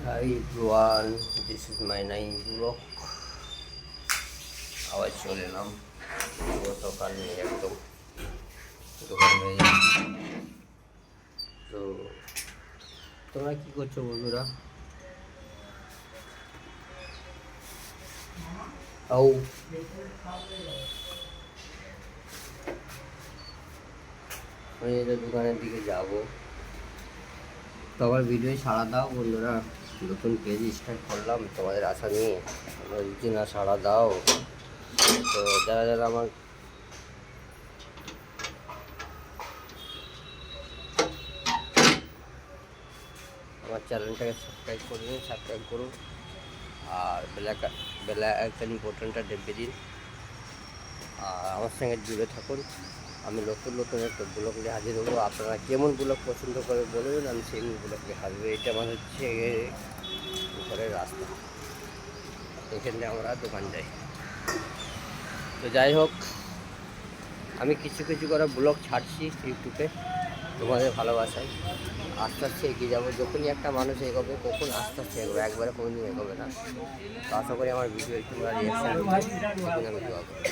Hi everyone, this is my nine vlog. আবার চলে এলাম সকাল নিয়ে একদম দোকান হয়ে যাচ্ছি। তো তোমরা কি করছো বন্ধুরা? আমি এটা দোকানের দিকে যাবো, তো আমার ভিডিও সাড়া দাও বন্ধুরা। নতুন পেজ স্টার্ট করলাম তোমাদের আশা নিয়ে, তোমরা যদি না সাড়া দাও তো যারা যারা আমার চ্যানেলটাকে সাবস্ক্রাইব করে দিন, সাবস্ক্রাইব করুন আর বেল আইকন বাটনটা টিপে দিন আর আমার সঙ্গে জুড়ে থাকুন। আমি নতুন নতুন একটা ব্লগ নিয়ে হাজির হবো। আপনারা কেমন ব্লগ পছন্দ করে বলবেন, আমি সেই ব্লগ নিয়ে হাজির। এটা আমার হচ্ছে ঘরের রাস্তা, এখানে আমরা দোকান যাই। তো যাই হোক, আমি কিছু কিছু করে ব্লগ ছাড়ছি ইউটিউবে তোমাদের ভালোবাসায়। আস্তে আস্তে এগিয়ে যাবো। যখনই একটা মানুষ এগোবে তখন আস্তে আস্তে এগোবে, একবারে কোনোদিন এগোবে না। তো আশা করি আমার ভিডিও তোমরা রিয়াকশান আমি দোয়া করি।